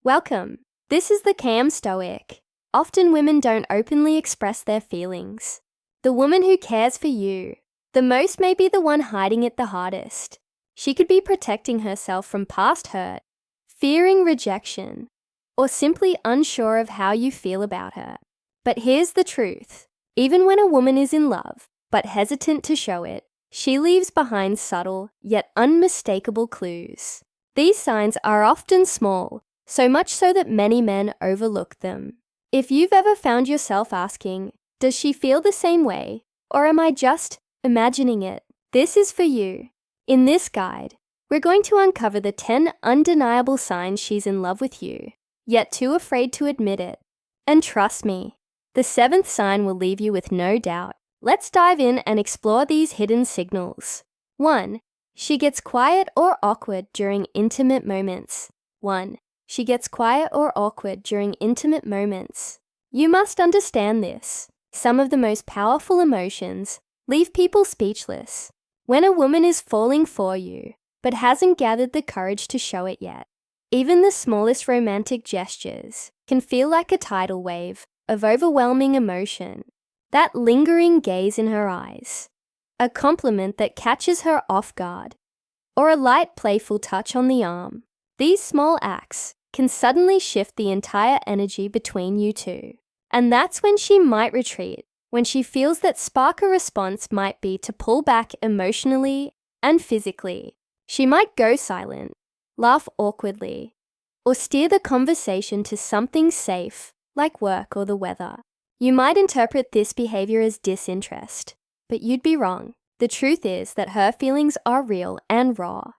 Welcome. This is the Stoic. Often women don't openly express their feelings. The woman who cares for you the most may be the one hiding it the hardest. She could be protecting herself from past hurt, fearing rejection, or simply unsure of how you feel about her. But here's the truth. Even when a woman is in love, but hesitant to show it, she leaves behind subtle yet unmistakable clues. These signs are often small, so much so that many men overlook them. If you've ever found yourself asking, does she feel the same way, or am I just imagining it? This is for you. In this guide, we're going to uncover the 10 undeniable signs she's in love with you, yet too afraid to admit it. And trust me, the 7th sign will leave you with no doubt. Let's dive in and explore these hidden signals. 1. She gets quiet or awkward during intimate moments. 1. She gets quiet or awkward during intimate moments. You must understand this. Some of the most powerful emotions leave people speechless. When a woman is falling for you, but hasn't gathered the courage to show it yet, even the smallest romantic gestures can feel like a tidal wave of overwhelming emotion. That lingering gaze in her eyes, a compliment that catches her off guard, or a light, playful touch on the arm. These small acts can suddenly shift the entire energy between you two. And that's when she might retreat, when she feels that spark a response might be to pull back emotionally and physically. She might go silent, laugh awkwardly, or steer the conversation to something safe, like work or the weather. You might interpret this behavior as disinterest, but you'd be wrong. The truth is that her feelings are real and raw,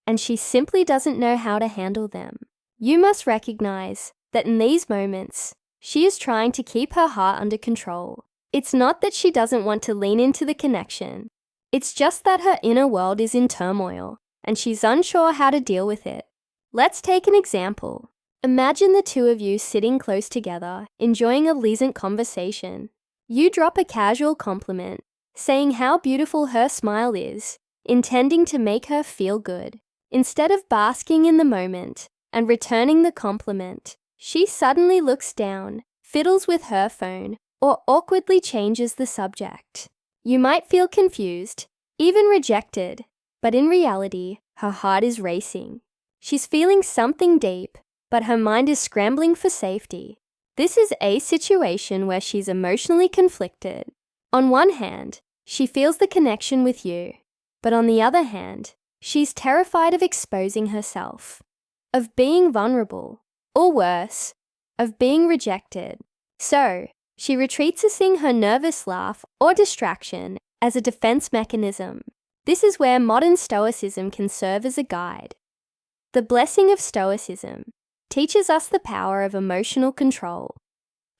and she simply doesn't know how to handle them. You must recognize that in these moments, she is trying to keep her heart under control. It's not that she doesn't want to lean into the connection. It's just that her inner world is in turmoil, and she's unsure how to deal with it. Let's take an example. Imagine the two of you sitting close together, enjoying a pleasant conversation. You drop a casual compliment, saying how beautiful her smile is, intending to make her feel good. Instead of basking in the moment and returning the compliment, she suddenly looks down, fiddles with her phone, or awkwardly changes the subject. You might feel confused, even rejected, but in reality, her heart is racing. She's feeling something deep, but her mind is scrambling for safety. This is a situation where she's emotionally conflicted. On one hand, she feels the connection with you, but on the other hand, she's terrified of exposing herself, of being vulnerable, or worse, of being rejected. So, she retreats, using her nervous laugh or distraction as a defense mechanism. This is where modern Stoicism can serve as a guide. The blessing of Stoicism teaches us the power of emotional control,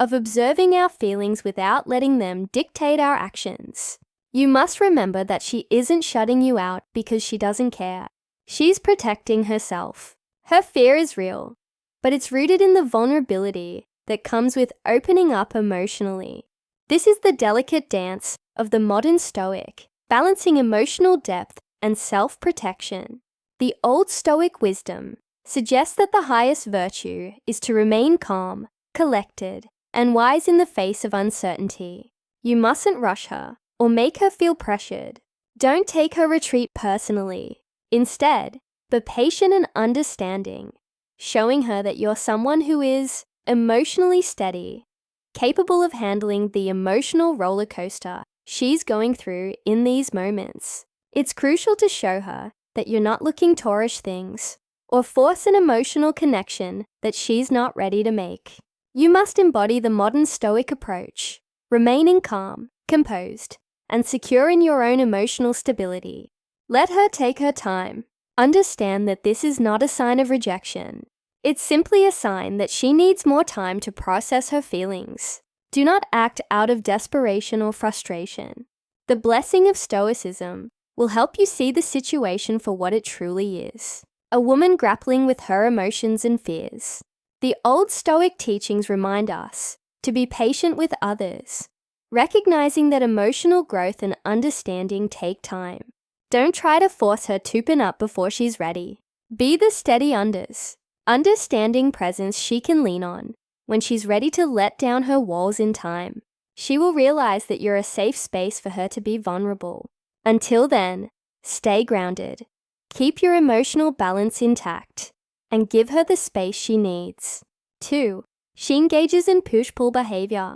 of observing our feelings without letting them dictate our actions. You must remember that she isn't shutting you out because she doesn't care. She's protecting herself. Her fear is real, but it's rooted in the vulnerability that comes with opening up emotionally. This is the delicate dance of the modern Stoic, balancing emotional depth and self-protection. The old Stoic wisdom suggests that the highest virtue is to remain calm, collected, and wise in the face of uncertainty. You mustn't rush her or make her feel pressured. Don't take her retreat personally. Instead, be patient and understanding, showing her that you're someone who is emotionally steady, capable of handling the emotional roller coaster she's going through in these moments. It's crucial to show her that you're not looking to rush things or force an emotional connection that she's not ready to make. You must embody the modern Stoic approach, remaining calm, composed, and secure in your own emotional stability. Let her take her time. Understand that this is not a sign of rejection. It's simply a sign that she needs more time to process her feelings. Do not act out of desperation or frustration. The blessing of Stoicism will help you see the situation for what it truly is: a woman grappling with her emotions and fears. The old Stoic teachings remind us to be patient with others, recognizing that emotional growth and understanding take time. Don't try to force her to open up before she's ready. Be the steady unders. understanding presence she can lean on when she's ready to let down her walls in time. She will realize that you're a safe space for her to be vulnerable. Until then, stay grounded, keep your emotional balance intact, and give her the space she needs. 2. She engages in push-pull behavior.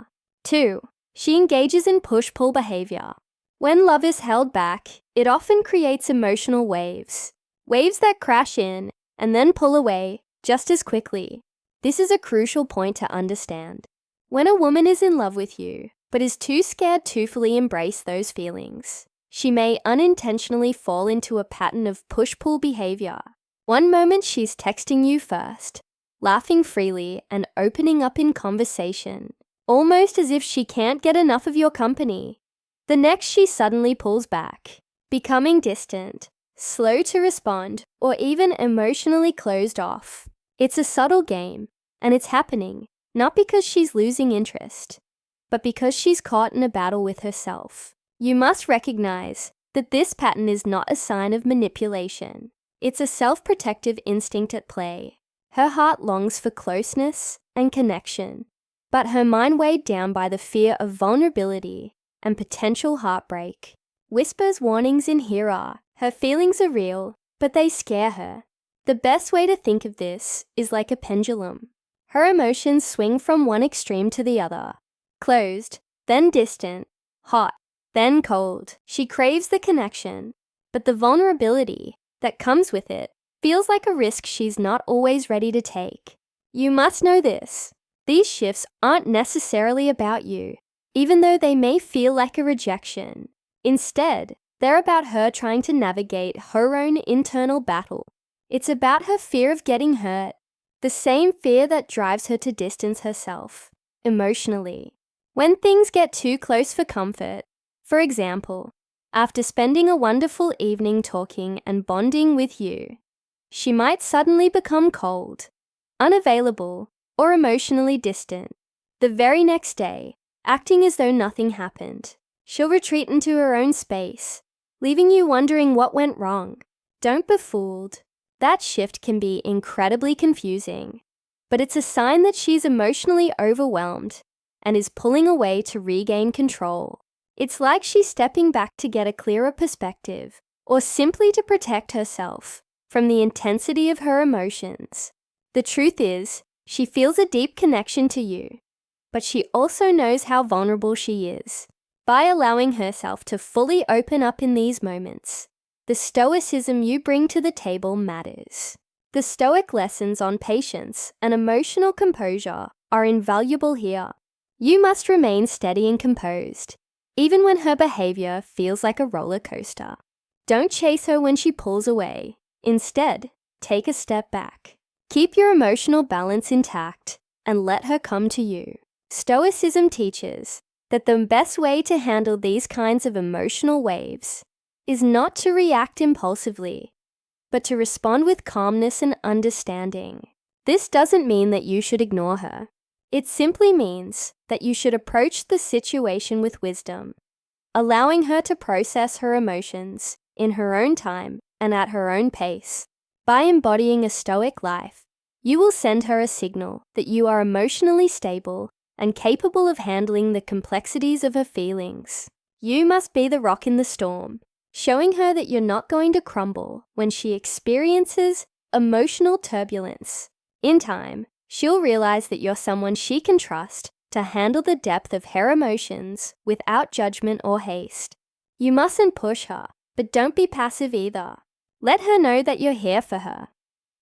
When love is held back, it often creates emotional waves that crash in and then pull away just as quickly. This is a crucial point to understand. When a woman is in love with you, but is too scared to fully embrace those feelings, she may unintentionally fall into a pattern of push-pull behavior. One moment she's texting you first, laughing freely and opening up in conversation, almost as if she can't get enough of your company. The next she suddenly pulls back, becoming distant, slow to respond, or even emotionally closed off. It's a subtle game, and it's happening not because she's losing interest, but because she's caught in a battle with herself. You must recognize that this pattern is not a sign of manipulation. It's a self-protective instinct at play. Her heart longs for closeness and connection, but her mind weighed down by the fear of vulnerability and potential heartbreak. Whispers warnings in here are, her feelings are real, but they scare her. The best way to think of this is like a pendulum. Her emotions swing from one extreme to the other. Closed, then distant, hot, then cold. She craves the connection, but the vulnerability that comes with it feels like a risk she's not always ready to take. You must know this. These shifts aren't necessarily about you, even though they may feel like a rejection. Instead, they're about her trying to navigate her own internal battle. It's about her fear of getting hurt, the same fear that drives her to distance herself emotionally. When things get too close for comfort, for example, after spending a wonderful evening talking and bonding with you, she might suddenly become cold, unavailable, or emotionally distant. The very next day, acting as though nothing happened, she'll retreat into her own space, leaving you wondering what went wrong. Don't be fooled. That shift can be incredibly confusing, but it's a sign that she's emotionally overwhelmed and is pulling away to regain control. It's like she's stepping back to get a clearer perspective, or simply to protect herself from the intensity of her emotions. The truth is, she feels a deep connection to you, but she also knows how vulnerable she is. By allowing herself to fully open up in these moments, the stoicism you bring to the table matters. The Stoic lessons on patience and emotional composure are invaluable here. You must remain steady and composed, even when her behavior feels like a roller coaster. Don't chase her when she pulls away. Instead, take a step back. Keep your emotional balance intact and let her come to you. Stoicism teaches that the best way to handle these kinds of emotional waves is not to react impulsively, but to respond with calmness and understanding. This doesn't mean that you should ignore her. It simply means that you should approach the situation with wisdom, allowing her to process her emotions in her own time and at her own pace. By embodying a Stoic life, you will send her a signal that you are emotionally stable and capable of handling the complexities of her feelings. You must be the rock in the storm, showing her that you're not going to crumble when she experiences emotional turbulence. In time, she'll realize that you're someone she can trust to handle the depth of her emotions without judgment or haste. You mustn't push her, but don't be passive either. Let her know that you're here for her,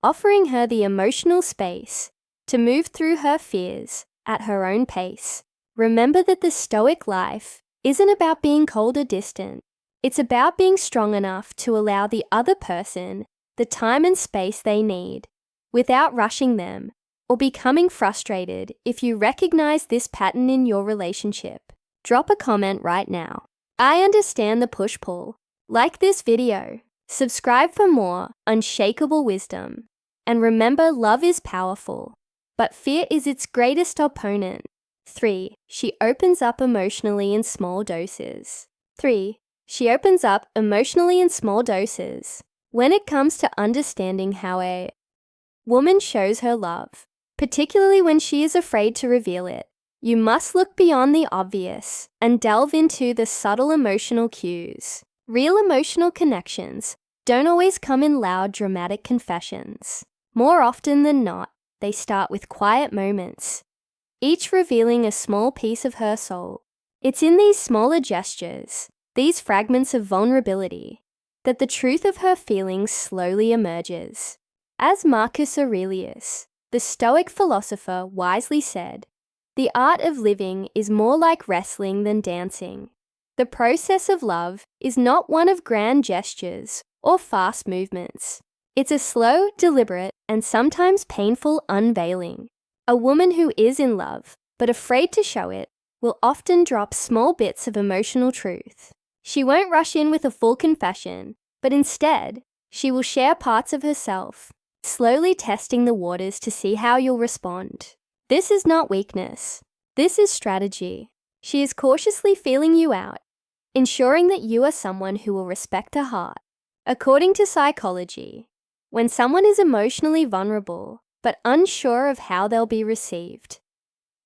offering her the emotional space to move through her fears at her own pace. Remember that the Stoic life isn't about being cold or distant. It's about being strong enough to allow the other person the time and space they need, without rushing them or becoming frustrated. If you recognize this pattern in your relationship, drop a comment right now. I understand the push-pull. Like this video, subscribe for more unshakable wisdom, and remember, love is powerful, but fear is its greatest opponent. 3. She opens up emotionally in small doses. When it comes to understanding how a Woman shows her love, particularly when she is afraid to reveal it. You must look beyond the obvious and delve into the subtle emotional cues. Real emotional connections don't always come in loud, dramatic confessions. More often than not, they start with quiet moments, each revealing a small piece of her soul. It's in these smaller gestures, these fragments of vulnerability, that the truth of her feelings slowly emerges. As Marcus Aurelius, the Stoic philosopher, wisely said, "The art of living is more like wrestling than dancing." The process of love is not one of grand gestures or fast movements. It's a slow, deliberate, and sometimes painful unveiling. A woman who is in love, but afraid to show it, will often drop small bits of emotional truth. She won't rush in with a full confession, but instead, she will share parts of herself, slowly testing the waters to see how you'll respond. This is not weakness. This is strategy. She is cautiously feeling you out, ensuring that you are someone who will respect her heart. According to psychology, when someone is emotionally vulnerable but unsure of how they'll be received,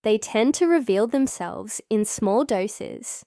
they tend to reveal themselves in small doses.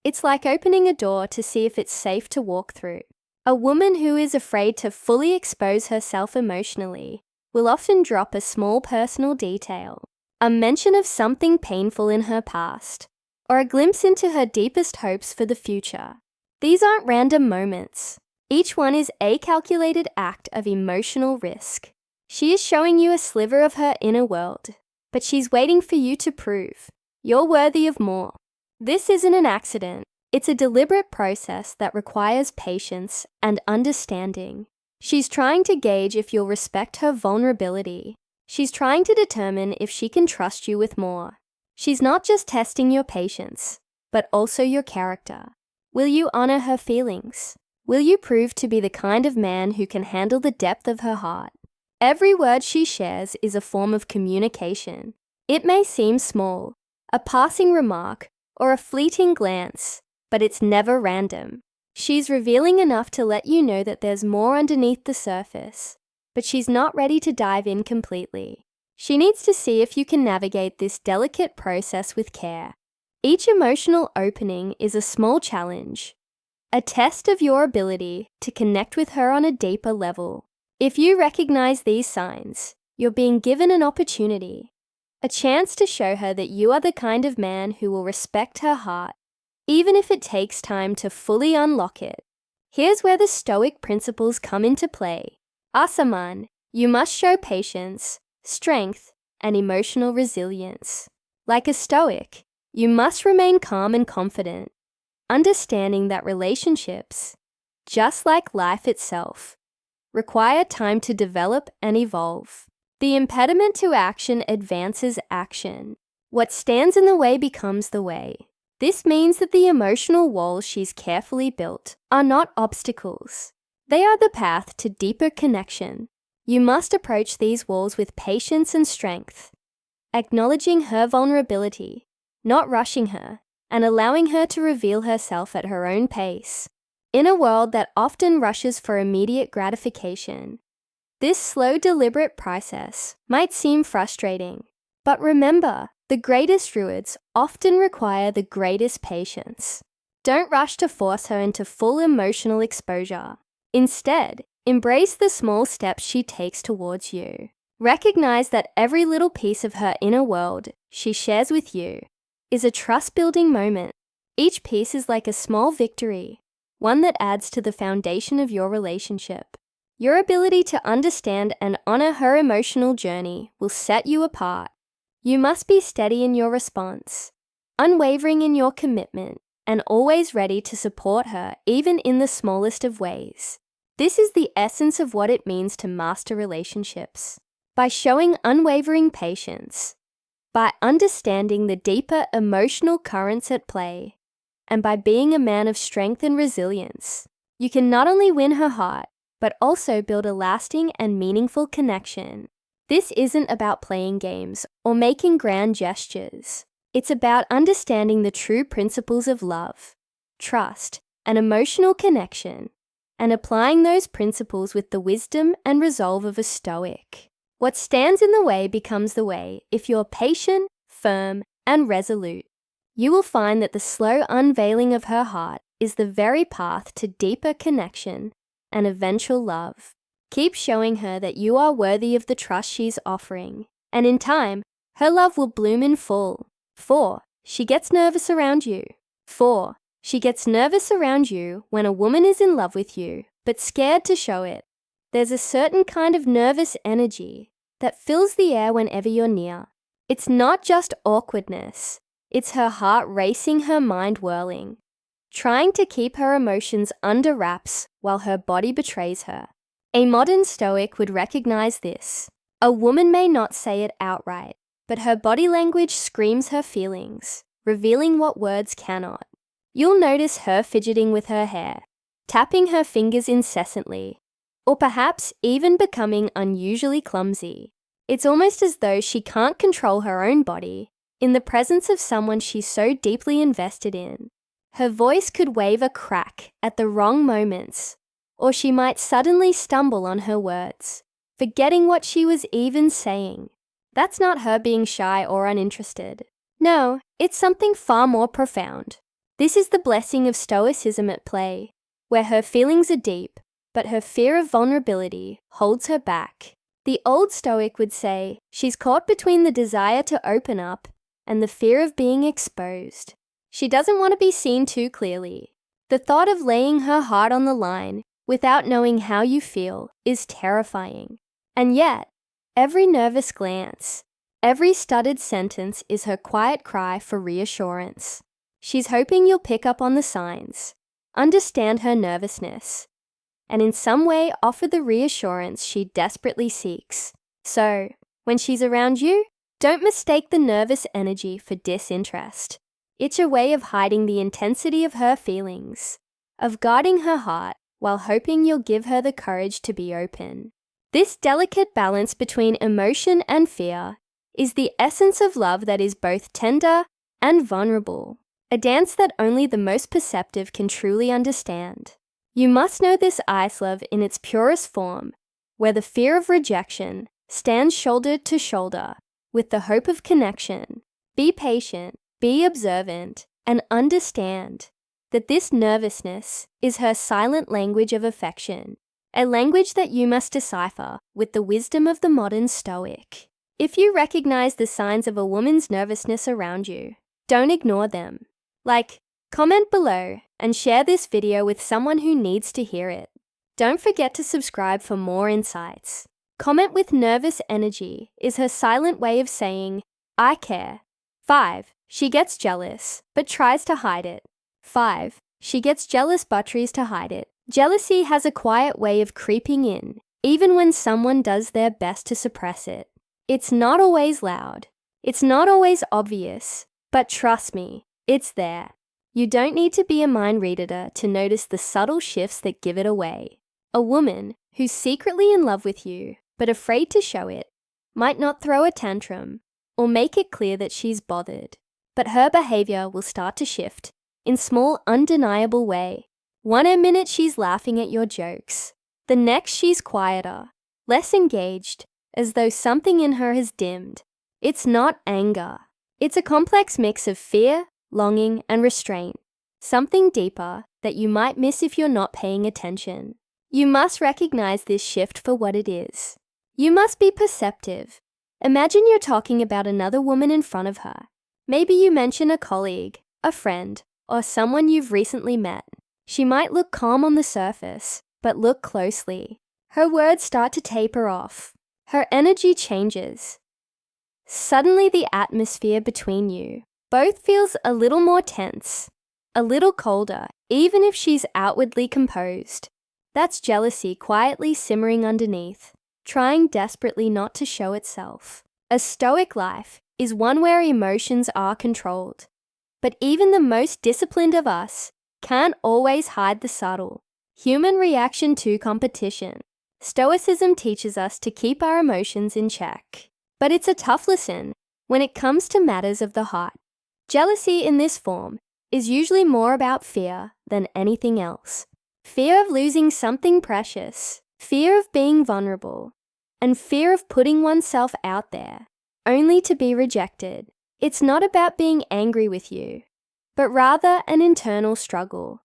It's like opening a door to see if it's safe to walk through. A woman who is afraid to fully expose herself emotionally will often drop a small personal detail, a mention of something painful in her past, or a glimpse into her deepest hopes for the future. These aren't random moments. Each one is a calculated act of emotional risk. She is showing you a sliver of her inner world, but she's waiting for you to prove you're worthy of more. This isn't an accident. It's a deliberate process that requires patience and understanding. She's trying to gauge if you'll respect her vulnerability. She's trying to determine if she can trust you with more. She's not just testing your patience, but also your character. Will you honor her feelings? Will you prove to be the kind of man who can handle the depth of her heart? Every word she shares is a form of communication. It may seem small, a passing remark, or a fleeting glance, but it's never random. She's revealing enough to let you know that there's more underneath the surface, but she's not ready to dive in completely. She needs to see if you can navigate this delicate process with care. Each emotional opening is a small challenge, a test of your ability to connect with her on a deeper level. If you recognize these signs, you're being given an opportunity, a chance to show her that you are the kind of man who will respect her heart, even if it takes time to fully unlock it. Here's where the Stoic principles come into play. Asaman, you must show patience, strength, and emotional resilience. Like a Stoic, you must remain calm and confident, understanding that relationships, just like life itself, require time to develop and evolve. The impediment to action advances action. What stands in the way becomes the way. This means that the emotional walls she's carefully built are not obstacles. They are the path to deeper connection. You must approach these walls with patience and strength, acknowledging her vulnerability, not rushing her, and allowing her to reveal herself at her own pace. In a world that often rushes for immediate gratification, this slow, deliberate process might seem frustrating, but remember, the greatest druids often require the greatest patience. Don't rush to force her into full emotional exposure. Instead, embrace the small steps she takes towards you. Recognize that every little piece of her inner world she shares with you is a trust-building moment. Each piece is like a small victory, one that adds to the foundation of your relationship. Your ability to understand and honor her emotional journey will set you apart. You must be steady in your response, unwavering in your commitment, and always ready to support her even in the smallest of ways. This is the essence of what it means to master relationships. By showing unwavering patience, by understanding the deeper emotional currents at play, and by being a man of strength and resilience, you can not only win her heart, but also build a lasting and meaningful connection. This isn't about playing games or making grand gestures. It's about understanding the true principles of love, trust, and emotional connection, and applying those principles with the wisdom and resolve of a Stoic. What stands in the way becomes the way if you're patient, firm, and resolute. You will find that the slow unveiling of her heart is the very path to deeper connection and eventual love. Keep showing her that you are worthy of the trust she's offering, and in time, her love will bloom in full. 4. She gets nervous around you. 4. She gets nervous around you when a woman is in love with you, but scared to show it. There's a certain kind of nervous energy that fills the air whenever you're near. It's not just awkwardness. It's her heart racing, her mind whirling, trying to keep her emotions under wraps while her body betrays her. A modern Stoic would recognize this. A woman may not say it outright, but her body language screams her feelings, revealing what words cannot. You'll notice her fidgeting with her hair, tapping her fingers incessantly, or perhaps even becoming unusually clumsy. It's almost as though she can't control her own body in the presence of someone she's so deeply invested in. Her voice could wave a crack at the wrong moments, or she might suddenly stumble on her words, forgetting what she was even saying. That's not her being shy or uninterested. No, it's something far more profound. This is the blessing of Stoicism at play, where her feelings are deep, but her fear of vulnerability holds her back. The old Stoic would say she's caught between the desire to open up and the fear of being exposed. She doesn't want to be seen too clearly. The thought of laying her heart on the line without knowing how you feel is terrifying. And yet, every nervous glance, every stuttered sentence is her quiet cry for reassurance. She's hoping you'll pick up on the signs, understand her nervousness, and in some way offer the reassurance she desperately seeks. So, when she's around you, don't mistake the nervous energy for disinterest. It's a way of hiding the intensity of her feelings, of guarding her heart while hoping you'll give her the courage to be open. This delicate balance between emotion and fear is the essence of love that is both tender and vulnerable, a dance that only the most perceptive can truly understand. You must know this ice love in its purest form, where the fear of rejection stands shoulder to shoulder with the hope of connection. Be patient, be observant, and understand that this nervousness is her silent language of affection, a language that you must decipher with the wisdom of the modern Stoic. If you recognize the signs of a woman's nervousness around you, don't ignore them. Comment below and share this video with someone who needs to hear it. Don't forget to subscribe for more insights. Comment with nervous energy is her silent way of saying, I care. 5. She gets jealous, but tries to hide it. 5. She gets jealous but tries to hide it. Jealousy has a quiet way of creeping in, even when someone does their best to suppress it. It's not always loud. It's not always obvious, but trust me, it's there. You don't need to be a mind reader to notice the subtle shifts that give it away. A woman who's secretly in love with you, but afraid to show it, might not throw a tantrum or make it clear that she's bothered, but her behavior will start to shift in small, undeniable way. One minute she's laughing at your jokes, the next she's quieter, less engaged, as though something in her has dimmed. It's not anger. It's a complex mix of fear, longing, and restraint, something deeper that you might miss if you're not paying attention. You must recognize this shift for what it is. You must be perceptive. Imagine you're talking about another woman in front of her. Maybe you mention a colleague, a friend, or someone you've recently met. She might look calm on the surface, but look closely. Her words start to taper off. Her energy changes. Suddenly the atmosphere between you both feels a little more tense, a little colder, even if she's outwardly composed. That's jealousy quietly simmering underneath, trying desperately not to show itself. A Stoic life is one where emotions are controlled, but even the most disciplined of us can't always hide the subtle human reaction to competition. Stoicism teaches us to keep our emotions in check, but it's a tough lesson when it comes to matters of the heart. Jealousy in this form is usually more about fear than anything else. Fear of losing something precious, fear of being vulnerable, and fear of putting oneself out there, only to be rejected. It's not about being angry with you, but rather an internal struggle,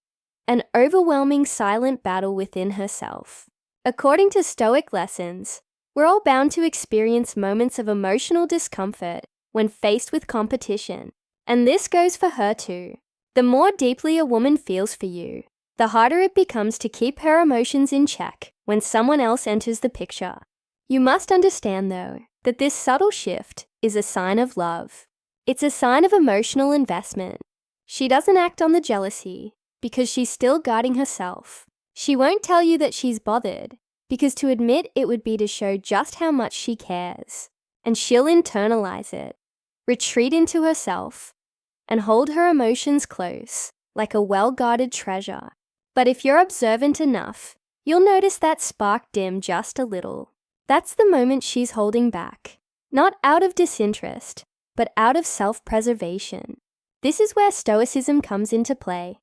an overwhelming silent battle within herself. According to Stoic lessons, we're all bound to experience moments of emotional discomfort when faced with competition, and this goes for her too. The more deeply a woman feels for you, the harder it becomes to keep her emotions in check when someone else enters the picture. You must understand, though, that this subtle shift is a sign of love. It's a sign of emotional investment. She doesn't act on the jealousy because she's still guarding herself. She won't tell you that she's bothered because to admit it would be to show just how much she cares. And she'll internalize it, retreat into herself, and hold her emotions close like a well-guarded treasure. But if you're observant enough, you'll notice that spark dim just a little. That's the moment she's holding back, not out of disinterest, but out of self-preservation. This is where Stoicism comes into play.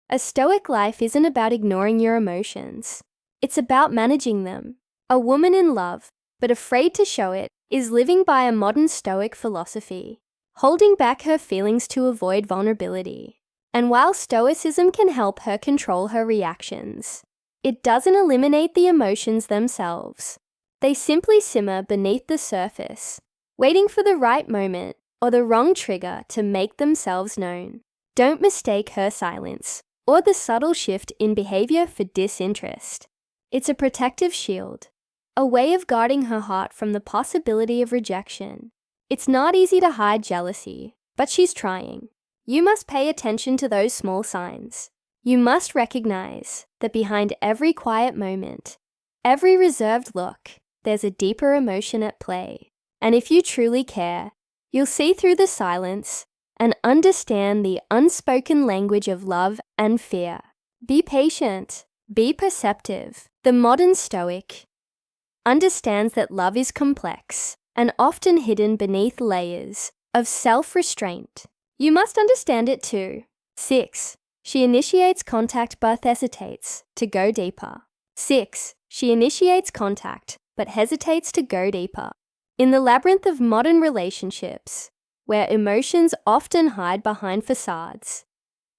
A Stoic life isn't about ignoring your emotions. It's about managing them. A woman in love, but afraid to show it, is living by a modern Stoic philosophy, holding back her feelings to avoid vulnerability. And while Stoicism can help her control her reactions, it doesn't eliminate the emotions themselves. They simply simmer beneath the surface, waiting for the right moment or the wrong trigger to make themselves known. Don't mistake her silence or the subtle shift in behavior for disinterest. It's a protective shield, a way of guarding her heart from the possibility of rejection. It's not easy to hide jealousy, but she's trying. You must pay attention to those small signs. You must recognize that behind every quiet moment, every reserved look, there's a deeper emotion at play. And if you truly care, you'll see through the silence and understand the unspoken language of love and fear. Be patient. Be perceptive. The modern Stoic understands that love is complex and often hidden beneath layers of self-restraint. You must understand it too. 6. She initiates contact but hesitates to go deeper. 6. She initiates contact but hesitates to go deeper. In the labyrinth of modern relationships, where emotions often hide behind facades,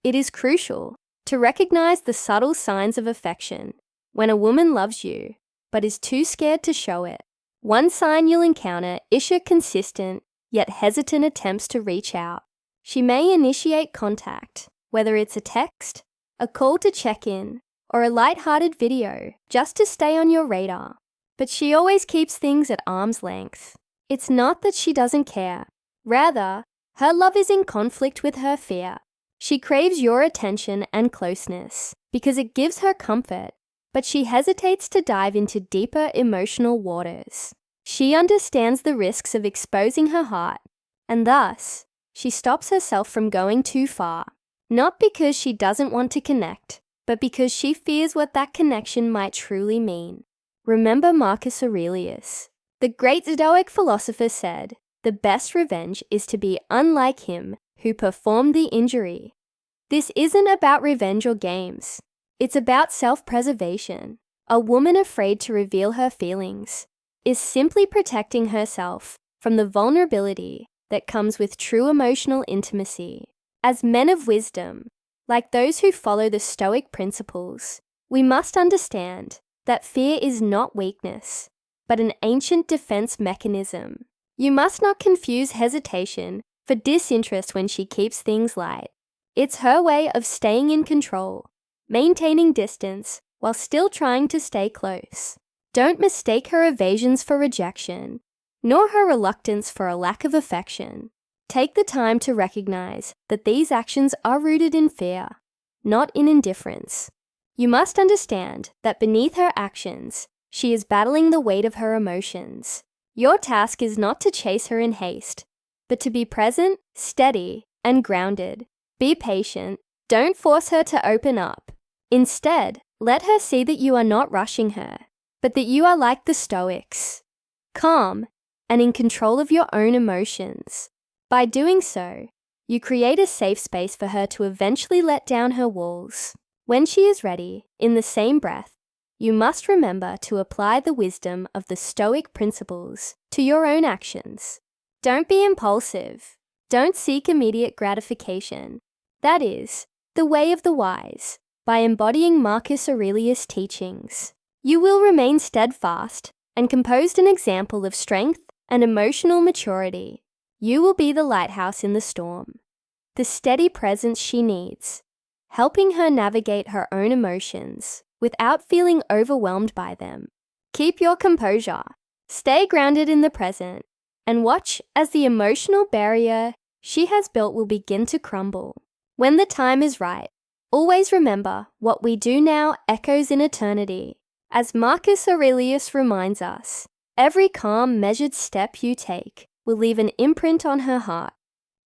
it is crucial to recognize the subtle signs of affection when a woman loves you but is too scared to show it. One sign you'll encounter is her consistent yet hesitant attempts to reach out. She may initiate contact, whether it's a text, a call to check in, or a light-hearted video just to stay on your radar. But she always keeps things at arm's length. It's not that she doesn't care. Rather, her love is in conflict with her fear. She craves your attention and closeness because it gives her comfort, but she hesitates to dive into deeper emotional waters. She understands the risks of exposing her heart, and thus, she stops herself from going too far, not because she doesn't want to connect, but because she fears what that connection might truly mean. Remember Marcus Aurelius. The great Stoic philosopher said, "The best revenge is to be unlike him who performed the injury." This isn't about revenge or games. It's about self-preservation. A woman afraid to reveal her feelings is simply protecting herself from the vulnerability that comes with true emotional intimacy. As men of wisdom, like those who follow the Stoic principles, we must understand that fear is not weakness, but an ancient defense mechanism. You must not confuse hesitation for disinterest when she keeps things light. It's her way of staying in control, maintaining distance while still trying to stay close. Don't mistake her evasions for rejection, nor her reluctance for a lack of affection. Take the time to recognize that these actions are rooted in fear, not in indifference. You must understand that beneath her actions, she is battling the weight of her emotions. Your task is not to chase her in haste, but to be present, steady, and grounded. Be patient. Don't force her to open up. Instead, let her see that you are not rushing her, but that you are like the Stoics, calm and in control of your own emotions. By doing so, you create a safe space for her to eventually let down her walls. When she is ready, in the same breath, you must remember to apply the wisdom of the Stoic principles to your own actions. Don't be impulsive. Don't seek immediate gratification. That is, the way of the wise. By embodying Marcus Aurelius' teachings, you will remain steadfast and composed an example of strength and emotional maturity. You will be the lighthouse in the storm, the steady presence she needs, helping her navigate her own emotions without feeling overwhelmed by them. Keep your composure, stay grounded in the present, and watch as the emotional barrier she has built will begin to crumble. When the time is right, always remember what we do now echoes in eternity. As Marcus Aurelius reminds us, every calm, measured step you take will leave an imprint on her heart,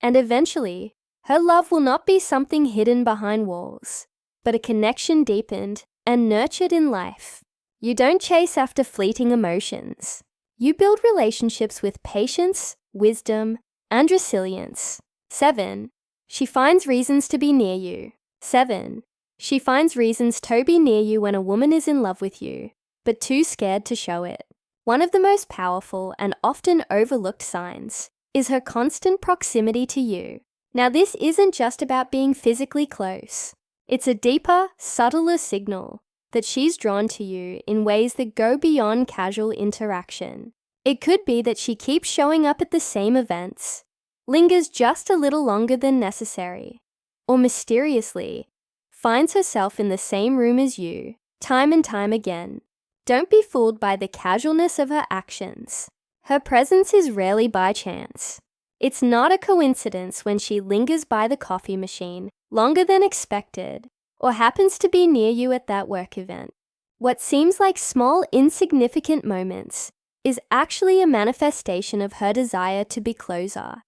and eventually, her love will not be something hidden behind walls, but a connection deepened and nurtured in life. You don't chase after fleeting emotions. You build relationships with patience, wisdom, and resilience. 7. She finds reasons to be near you. 7. She finds reasons to be near you when a woman is in love with you, but too scared to show it. One of the most powerful and often overlooked signs is her constant proximity to you. Now, this isn't just about being physically close. It's a deeper, subtler signal that she's drawn to you in ways that go beyond casual interaction. It could be that she keeps showing up at the same events, lingers just a little longer than necessary, or mysteriously finds herself in the same room as you, time and time again. Don't be fooled by the casualness of her actions. Her presence is rarely by chance. It's not a coincidence when she lingers by the coffee machine longer than expected, or happens to be near you at that work event. What seems like small, insignificant moments is actually a manifestation of her desire to be closer,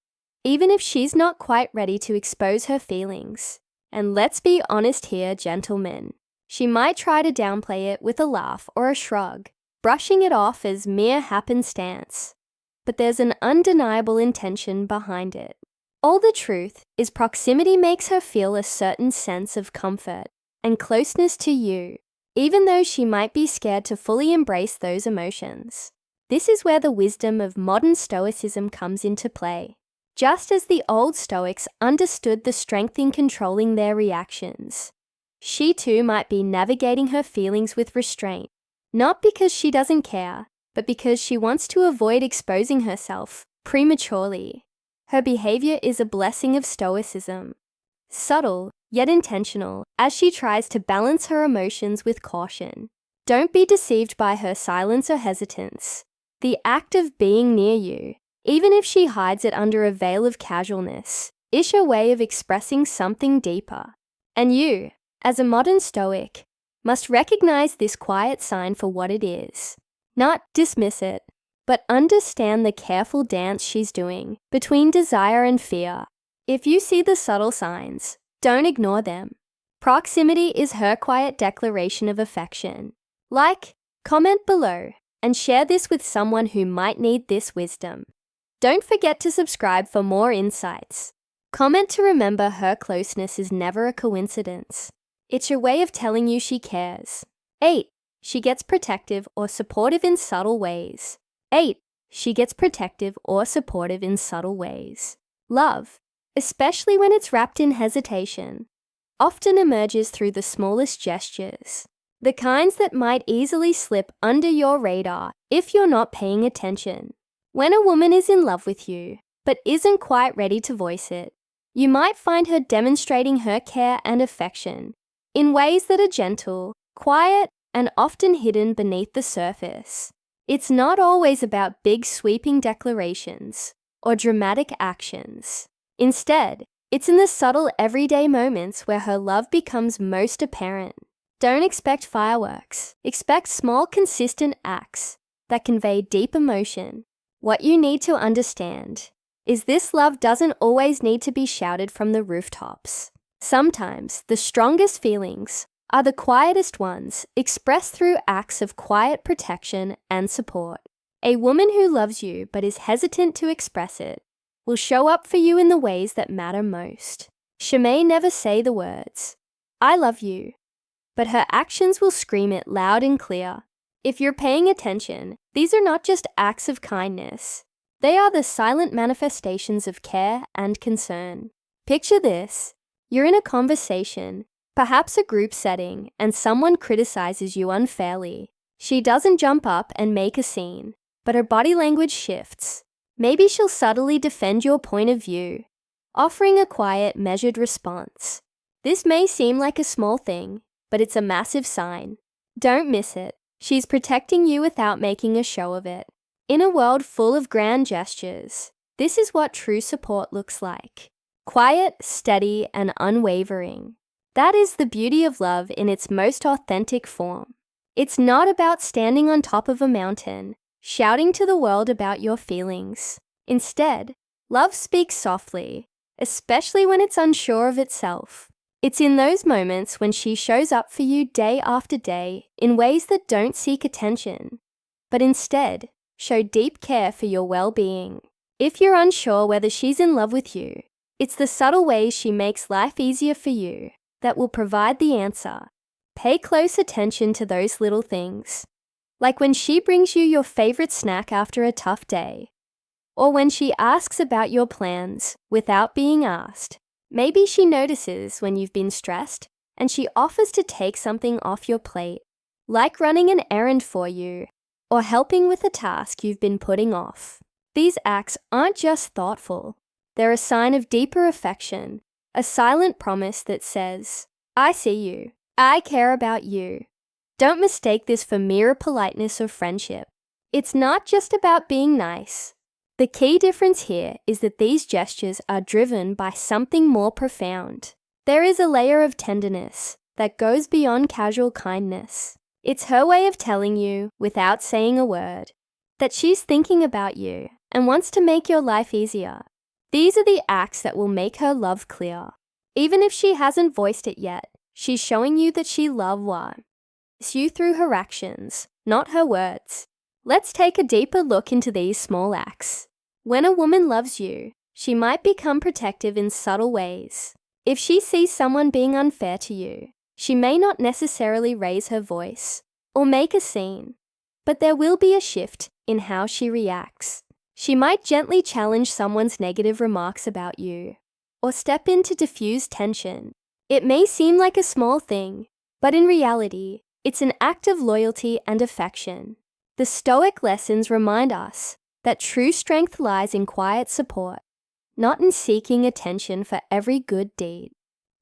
even if she's not quite ready to expose her feelings. And let's be honest here, gentlemen. She might try to downplay it with a laugh or a shrug, brushing it off as mere happenstance. But there's an undeniable intention behind it. All the truth is proximity makes her feel a certain sense of comfort and closeness to you, even though she might be scared to fully embrace those emotions. This is where the wisdom of modern Stoicism comes into play. Just as the old Stoics understood the strength in controlling their reactions, she too might be navigating her feelings with restraint, not because she doesn't care, but because she wants to avoid exposing herself prematurely. Her behavior is a blessing of Stoicism, subtle yet intentional, as she tries to balance her emotions with caution. Don't be deceived by her silence or hesitance. The act of being near you, even if she hides it under a veil of casualness, is her way of expressing something deeper. And you, as a modern Stoic, must recognize this quiet sign for what it is. Not dismiss it, but understand the careful dance she's doing between desire and fear. If you see the subtle signs, don't ignore them. Proximity is her quiet declaration of affection. Like, comment below, and share this with someone who might need this wisdom. Don't forget to subscribe for more insights. Comment to remember her closeness is never a coincidence. It's your way of telling you she cares. 8. She gets protective or supportive in subtle ways. 8. She gets protective or supportive in subtle ways. Love, especially when it's wrapped in hesitation, often emerges through the smallest gestures, the kinds that might easily slip under your radar if you're not paying attention. When a woman is in love with you, but isn't quite ready to voice it, you might find her demonstrating her care and affection in ways that are gentle, quiet, and often hidden beneath the surface. It's not always about big sweeping declarations or dramatic actions. Instead, it's in the subtle everyday moments where her love becomes most apparent. Don't expect fireworks. Expect small, consistent acts that convey deep emotion. What you need to understand is this love doesn't always need to be shouted from the rooftops. Sometimes the strongest feelings are the quietest ones, expressed through acts of quiet protection and support. A woman who loves you but is hesitant to express it will show up for you in the ways that matter most. She may never say the words, "I love you," but her actions will scream it loud and clear. If you're paying attention, these are not just acts of kindness. They are the silent manifestations of care and concern. Picture this. You're in a conversation, perhaps a group setting, and someone criticizes you unfairly. She doesn't jump up and make a scene, but her body language shifts. Maybe she'll subtly defend your point of view, offering a quiet, measured response. This may seem like a small thing, but it's a massive sign. Don't miss it. She's protecting you without making a show of it. In a world full of grand gestures, this is what true support looks like. Quiet, steady, and unwavering. That is the beauty of love in its most authentic form. It's not about standing on top of a mountain, shouting to the world about your feelings. Instead, love speaks softly, especially when it's unsure of itself. It's in those moments when she shows up for you day after day in ways that don't seek attention, but instead show deep care for your well-being. If you're unsure whether she's in love with you, it's the subtle ways she makes life easier for you that will provide the answer. Pay close attention to those little things, like when she brings you your favorite snack after a tough day, or when she asks about your plans without being asked. Maybe she notices when you've been stressed and she offers to take something off your plate, like running an errand for you or helping with a task you've been putting off. These acts aren't just thoughtful. They're a sign of deeper affection, a silent promise that says, I see you. I care about you. Don't mistake this for mere politeness or friendship. It's not just about being nice. The key difference here is that these gestures are driven by something more profound. There is a layer of tenderness that goes beyond casual kindness. It's her way of telling you, without saying a word, that she's thinking about you and wants to make your life easier. These are the acts that will make her love clear. Even if she hasn't voiced it yet, she's showing you that she loves you through her actions, not her words. Let's take a deeper look into these small acts. When a woman loves you, she might become protective in subtle ways. If she sees someone being unfair to you, she may not necessarily raise her voice or make a scene, but there will be a shift in how she reacts. She might gently challenge someone's negative remarks about you, or step in to diffuse tension. It may seem like a small thing, but in reality, it's an act of loyalty and affection. The Stoic lessons remind us that true strength lies in quiet support, not in seeking attention for every good deed.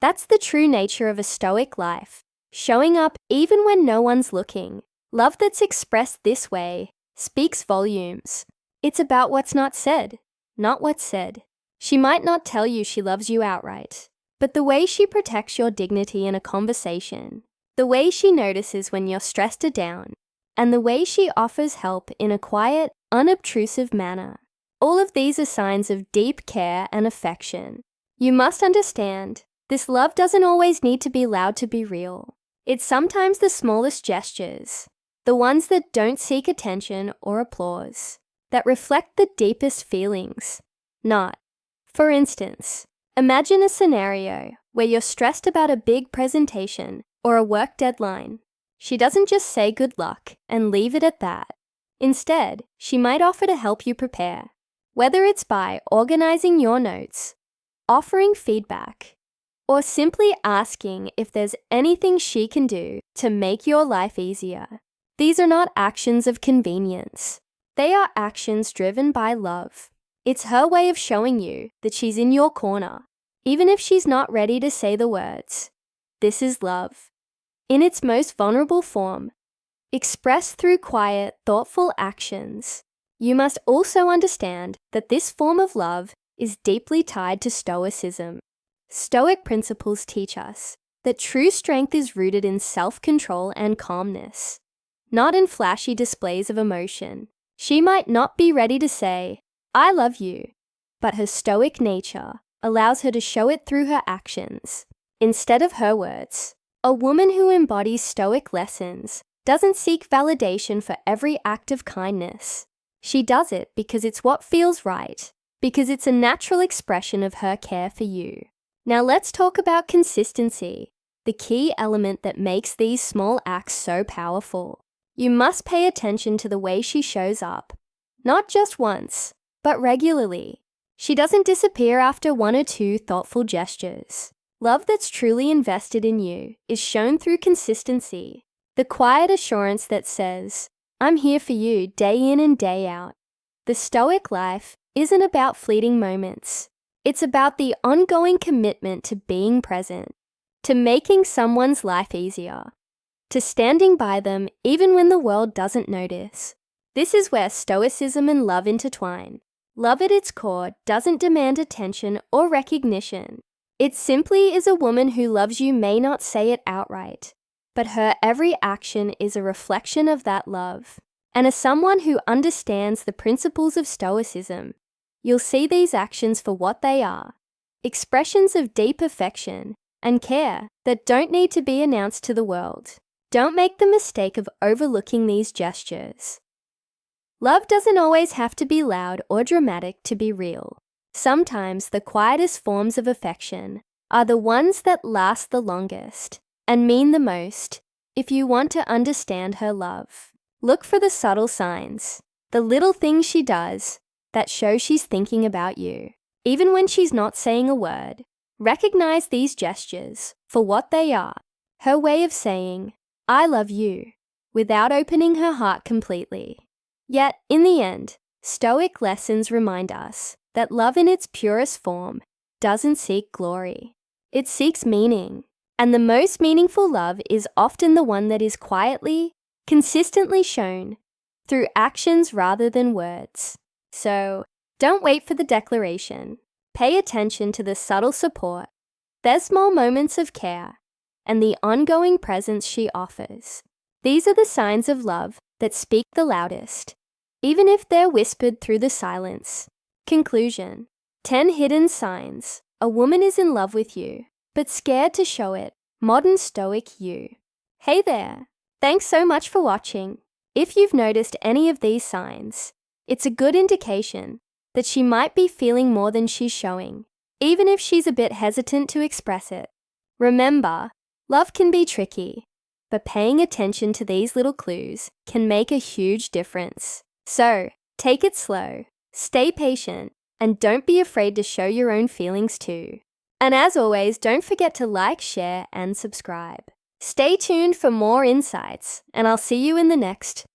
That's the true nature of a Stoic life, showing up even when no one's looking. Love that's expressed this way speaks volumes. It's about what's not said, not what's said. She might not tell you she loves you outright, but the way she protects your dignity in a conversation, the way she notices when you're stressed or down, and the way she offers help in a quiet, unobtrusive manner. All of these are signs of deep care and affection. You must understand, this love doesn't always need to be loud to be real. It's sometimes the smallest gestures, the ones that don't seek attention or applause, that reflect the deepest feelings. For instance, imagine a scenario where you're stressed about a big presentation or a work deadline. She doesn't just say good luck and leave it at that. Instead, she might offer to help you prepare, whether it's by organizing your notes, offering feedback, or simply asking if there's anything she can do to make your life easier. These are not actions of convenience. They are actions driven by love. It's her way of showing you that she's in your corner, even if she's not ready to say the words. This is love. In its most vulnerable form, expressed through quiet, thoughtful actions. You must also understand that this form of love is deeply tied to Stoicism. Stoic principles teach us that true strength is rooted in self-control and calmness, not in flashy displays of emotion. She might not be ready to say, I love you, but her Stoic nature allows her to show it through her actions, instead of her words. A woman who embodies Stoic lessons doesn't seek validation for every act of kindness. She does it because it's what feels right, because it's a natural expression of her care for you. Now let's talk about consistency. the key element that makes these small acts so powerful. You must pay attention to the way she shows up, not just once, but regularly. She doesn't disappear after one or two thoughtful gestures. Love that's truly invested in you is shown through consistency, the quiet assurance that says, "I'm here for you day in and day out." The Stoic life isn't about fleeting moments. It's about the ongoing commitment to being present, to making someone's life easier, to standing by them even when the world doesn't notice. This is where Stoicism and love intertwine. Love at its core doesn't demand attention or recognition. It simply is a woman who loves you may not say it outright, but her every action is a reflection of that love. And as someone who understands the principles of Stoicism, you'll see these actions for what they are, expressions of deep affection and care that don't need to be announced to the world. Don't make the mistake of overlooking these gestures. Love doesn't always have to be loud or dramatic to be real. Sometimes the quietest forms of affection are the ones that last the longest and mean the most. If you want to understand her love, look for the subtle signs, the little things she does that show she's thinking about you. Even when she's not saying a word, recognize these gestures for what they are, her way of saying, "I love you," without opening her heart completely. Yet, in the end, Stoic lessons remind us that love in its purest form doesn't seek glory. It seeks meaning. And the most meaningful love is often the one that is quietly, consistently shown through actions rather than words. So, don't wait for the declaration. Pay attention to the subtle support, their small moments of care, and the ongoing presence she offers. These are the signs of love that speak the loudest, even if they're whispered through the silence. Conclusion: 10 hidden signs a woman is in love with you, but scared to show it. Modern Stoic you. Hey there! Thanks so much for watching. If you've noticed any of these signs, it's a good indication that she might be feeling more than she's showing, even if she's a bit hesitant to express it. Remember, love can be tricky, but paying attention to these little clues can make a huge difference. So, take it slow, stay patient, and don't be afraid to show your own feelings too. And as always, don't forget to like, share, and subscribe. Stay tuned for more insights, and I'll see you in the next